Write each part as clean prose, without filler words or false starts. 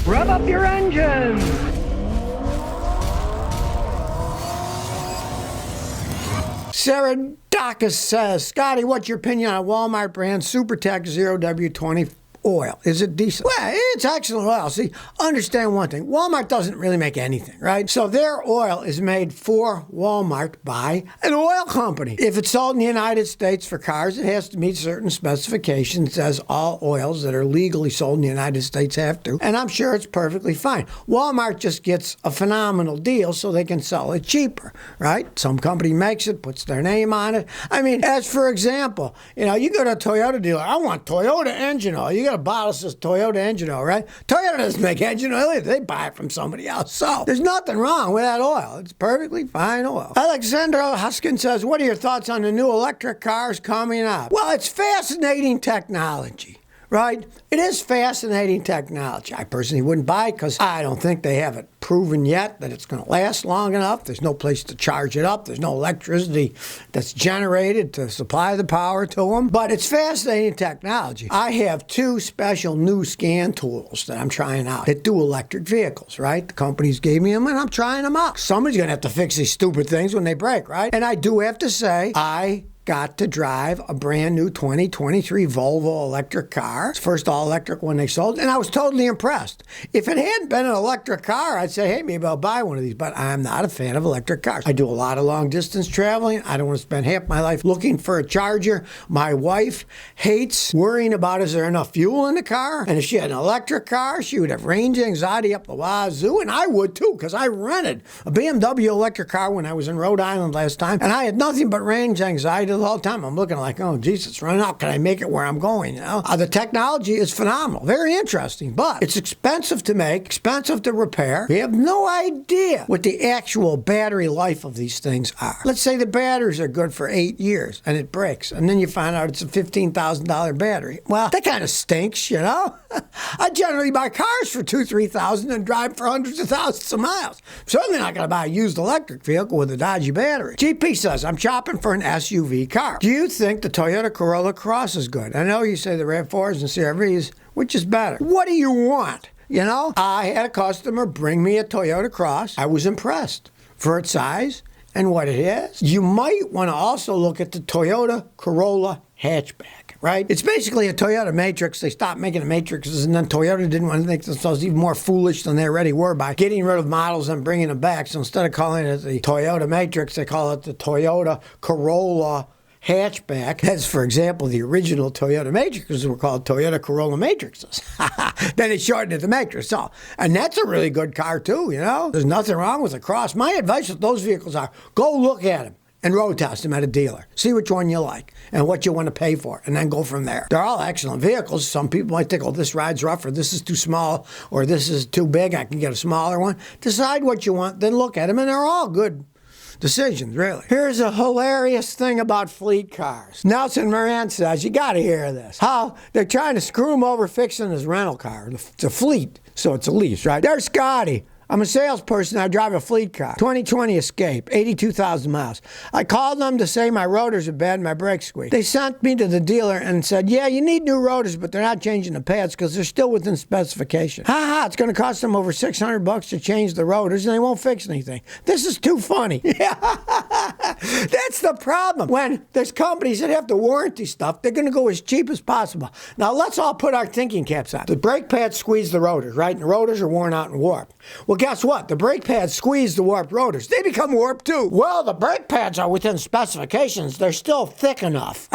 Rev up your engines! Sarah Dacus says, Scotty, what's your opinion on Walmart brand SuperTech 0W20 oil? Is it decent? Well, it's excellent oil. See, understand one thing. Walmart doesn't really make anything, right? So their oil is made for Walmart by an oil company. If it's sold in the United States for cars, it has to meet certain specifications, as all oils that are legally sold in the United States have to. And I'm sure it's perfectly fine. Walmart just gets a phenomenal deal so they can sell it cheaper, right? Some company makes it, puts their name on it. I mean, as for example, you go to a Toyota dealer, I want Toyota engine oil. You got a bottle that says Toyota engine oil, right? Toyota doesn't make engine oil either. They buy it from somebody else. So there's nothing wrong with that oil. It's perfectly fine oil. Alexandra Huskin says, what are your thoughts on the new electric cars coming up? Well, it's fascinating technology. Right? It is fascinating technology. I personally wouldn't buy it because I don't think they have it proven yet that it's going to last long enough. There's no place to charge it up. There's no electricity that's generated to supply the power to them. But it's fascinating technology. I have two special new scan tools that I'm trying out that do electric vehicles, right? The companies gave me them and I'm trying them out. Somebody's going to have to fix these stupid things when they break, right? And I do have to say, I got to drive a brand new 2023 Volvo electric car. It's the first all-electric one they sold, and I was totally impressed. If it hadn't been an electric car, I'd say, hey, maybe I'll buy one of these, but I'm not a fan of electric cars. I do a lot of long-distance traveling. I don't want to spend half my life looking for a charger. My wife hates worrying about is there enough fuel in the car, and if she had an electric car, she would have range anxiety up the wazoo, and I would too, because I rented a BMW electric car when I was in Rhode Island last time, and I had nothing but range anxiety the whole time. I'm looking like, oh, geez, it's running out. Can I make it where I'm going? The technology is phenomenal. Very interesting, but it's expensive to make, expensive to repair. We have no idea what the actual battery life of these things are. Let's say the batteries are good for 8 years and it breaks, and then you find out it's a $15,000 battery. Well, that kind of stinks, I generally buy cars for $2,000, $3,000 and drive for hundreds of thousands of miles. Certainly not going to buy a used electric vehicle with a dodgy battery. GP says, I'm shopping for an SUV car. Do you think the Toyota Corolla Cross is good? I know you say the RAV4s and CR-Vs, which is better? What do you want? I had a customer bring me a Toyota Cross. I was impressed for its size and what it is. You might want to also look at the Toyota Corolla hatchback. Right? It's basically a Toyota Matrix. They stopped making the Matrixes, and then Toyota didn't want to make themselves even more foolish than they already were by getting rid of models and bringing them back. So instead of calling it the Toyota Matrix, they call it the Toyota Corolla hatchback. As, for example, the original Toyota Matrixes were called Toyota Corolla Matrixes. Then they shortened it to Matrix. So, and that's a really good car, too, There's nothing wrong with the Cross. My advice with those vehicles are, go look at them and road test them at a dealer. See which one you like and what you want to pay for, and then go from there. They're all excellent vehicles. Some people might think, oh, this ride's rough, or this is too small, or this is too big, I can get a smaller one. Decide what you want, then look at them, and they're all good decisions, really. Here's a hilarious thing about fleet cars. Nelson Moran says, you got to hear this. How they're trying to screw him over fixing his rental car. It's a fleet, so it's a lease, right? There's Scotty. I'm a salesperson. I drive a fleet car. 2020 Escape, 82,000 miles. I called them to say my rotors are bad and my brakes squeak. They sent me to the dealer and said, yeah, you need new rotors, but they're not changing the pads because they're still within specification. It's going to cost them over $600 to change the rotors, and they won't fix anything. This is too funny. Yeah. That's the problem. When there's companies that have to warranty stuff, they're going to go as cheap as possible. Now, let's all put our thinking caps on. The brake pads squeeze the rotors, right? And the rotors are worn out and warped. Well, guess what? The brake pads squeeze the warped rotors. They become warped too. Well, the brake pads are within specifications. They're still thick enough.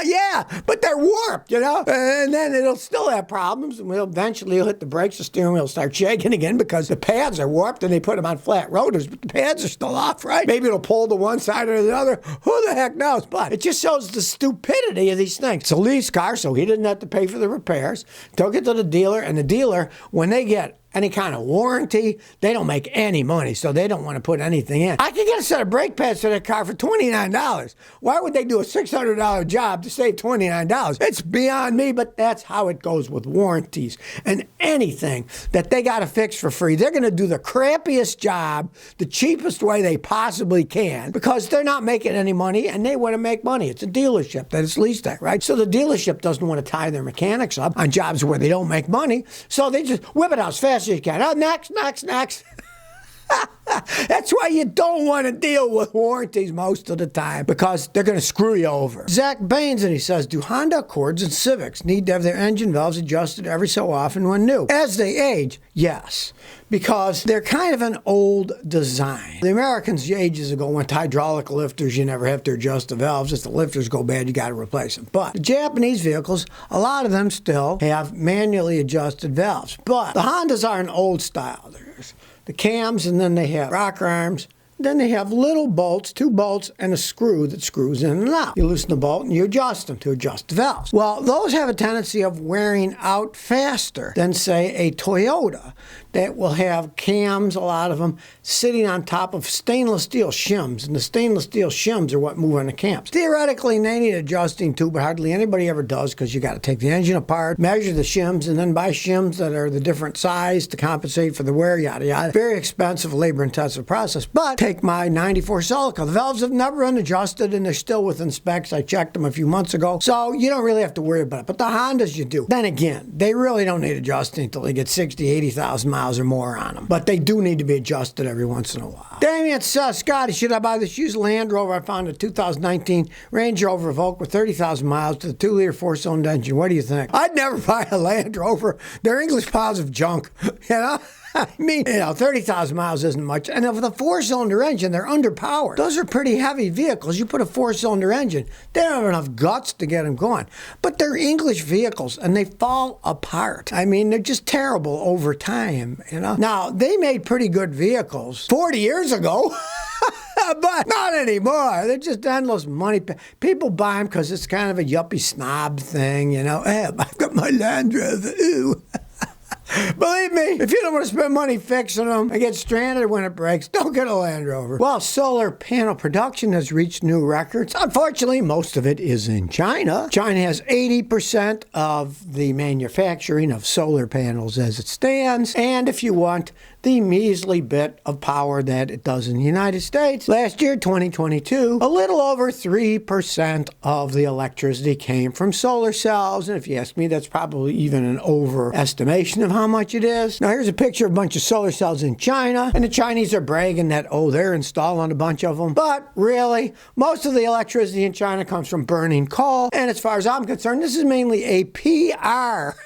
Yeah, but they're warped, And then it'll still have problems, and eventually hit the brakes, the steering wheel will start shaking again because the pads are warped and they put them on flat rotors, but the pads are still off, right? Maybe it'll pull to one side or the other. Who the heck knows? But it just shows the stupidity of these things. It's a lease car, so he didn't have to pay for the repairs. Took it to the dealer, and the dealer, when they get any kind of warranty, they don't make any money, so they don't want to put anything in. I could get a set of brake pads for that car for $29. Why would they do a $600 job to save $29? It's beyond me, but that's how it goes with warranties. And anything that they got to fix for free, they're going to do the crappiest job, the cheapest way they possibly can, because they're not making any money, and they want to make money. It's a dealership that it's leased at, right? So the dealership doesn't want to tie their mechanics up on jobs where they don't make money, so they just whip it out as fast fast as you can. Oh, next. That's why you don't want to deal with warranties most of the time, because they're going to screw you over. Zach Baines, and he says, do Honda Accords and Civics need to have their engine valves adjusted every so often when new? As they age, yes, because they're kind of an old design. The Americans ages ago went to hydraulic lifters. You never have to adjust the valves. If the lifters go bad, you got to replace them. But the Japanese vehicles, a lot of them still have manually adjusted valves. But the Hondas are an old style. There's the cams, and then they have rocker arms. Then they have little bolts, 2 bolts, and a screw that screws in and out. You loosen the bolt and you adjust them to adjust the valves. Well, those have a tendency of wearing out faster than, say, a Toyota that will have cams, a lot of them, sitting on top of stainless steel shims. And the stainless steel shims are what move on the cams. Theoretically, they need adjusting too, but hardly anybody ever does, because you got to take the engine apart, measure the shims, and then buy shims that are the different size to compensate for the wear, yada, yada. Very expensive, labor-intensive process. But take my 94 Celica. The valves have never been adjusted, and they're still within specs. I checked them a few months ago, so you don't really have to worry about it. But the Hondas, you do. Then again, they really don't need adjusting until they get 60, 80,000 miles or more on them. But they do need to be adjusted every once in a while. Damien says, Scotty, should I buy this used Land Rover? I found a 2019 Range Rover Evoque with 30,000 miles to the 2-liter 4-cylinder engine. What do you think? I'd never buy a Land Rover. They're English piles of junk, you know? I mean, 30,000 miles isn't much. And with a 4-cylinder engine, they're underpowered. Those are pretty heavy vehicles. You put a 4-cylinder engine, they don't have enough guts to get them going. But they're English vehicles, and they fall apart. I mean, they're just terrible over time, you know? Now, they made pretty good vehicles 40 years ago. But not anymore. They're just endless money. People buy them because it's kind of a yuppie snob thing, you know? Hey, I've got my Land Rover. Ooh. Believe me, if you don't want to spend money fixing them and get stranded when it breaks, don't get a Land Rover. Well, solar panel production has reached new records. Unfortunately, most of it is in China. China has 80% of the manufacturing of solar panels as it stands. And if you want the measly bit of power that it does in the United States, last year, 2022, a little over 3% of the electricity came from solar cells. And if you ask me, that's probably even an overestimation of how much it is. Now, here's a picture of a bunch of solar cells in China, and the Chinese are bragging that, oh, they're installing a bunch of them. But really, most of the electricity in China comes from burning coal. And as far as I'm concerned, this is mainly a PR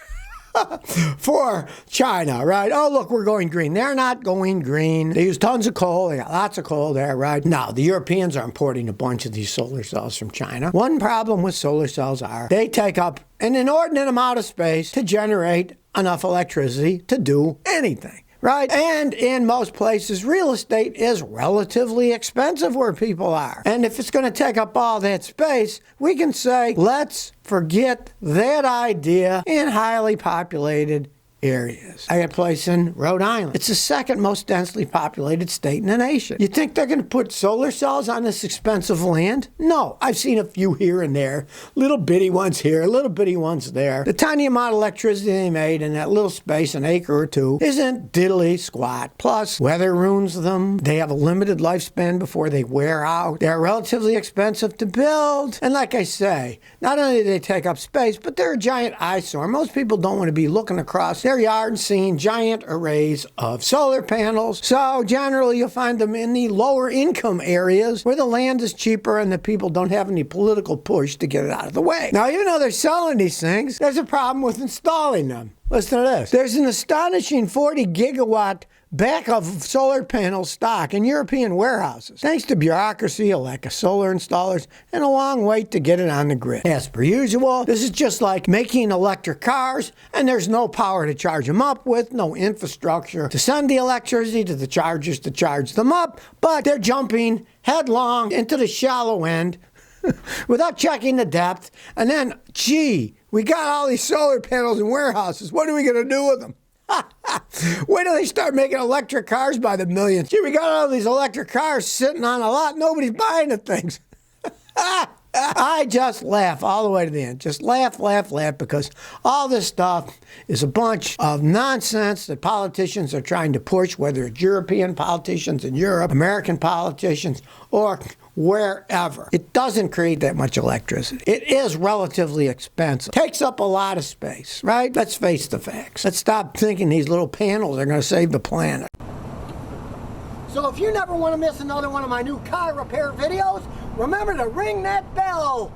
for China, right? Oh, look, we're going green. They're not going green. They use tons of coal. They got lots of coal there, right? Now, the Europeans are importing a bunch of these solar cells from China. One problem with solar cells are they take up an inordinate amount of space to generate enough electricity to do anything. Right? And in most places, real estate is relatively expensive where people are. And if it's going to take up all that space, we can say, let's forget that idea in highly populated areas. I got a place in Rhode Island. It's the second most densely populated state in the nation. You think they're going to put solar cells on this expensive land? No. I've seen a few here and there. Little bitty ones here, little bitty ones there. The tiny amount of electricity they made in that little space, an acre or two, isn't diddly squat. Plus, weather ruins them. They have a limited lifespan before they wear out. They're relatively expensive to build. And like I say, not only do they take up space, but they're a giant eyesore. Most people don't want to be looking across their yard seeing giant arrays of solar panels. So generally you'll find them in the lower income areas where the land is cheaper and the people don't have any political push to get it out of the way. Now, even though they're selling these things, there's a problem with installing them. Listen to this. There's an astonishing 40 gigawatt back of solar panel stock in European warehouses, thanks to bureaucracy, a lack of solar installers, and a long wait to get it on the grid. As per usual, this is just like making electric cars, and there's no power to charge them up with, no infrastructure to send the electricity to the chargers to charge them up, but they're jumping headlong into the shallow end without checking the depth, and then, gee, we got all these solar panels in warehouses. What are we going to do with them? Wait till they start making electric cars by the millions. Gee, we got all these electric cars sitting on a lot. Nobody's buying the things. I just laugh all the way to the end. Just laugh, because all this stuff is a bunch of nonsense that politicians are trying to push, whether it's European politicians in Europe, American politicians, or wherever. It doesn't create that much electricity. It is relatively expensive. Takes up a lot of space, right? Let's face the facts. Let's stop thinking these little panels are going to save the planet. So if you never want to miss another one of my new car repair videos, remember to ring that bell.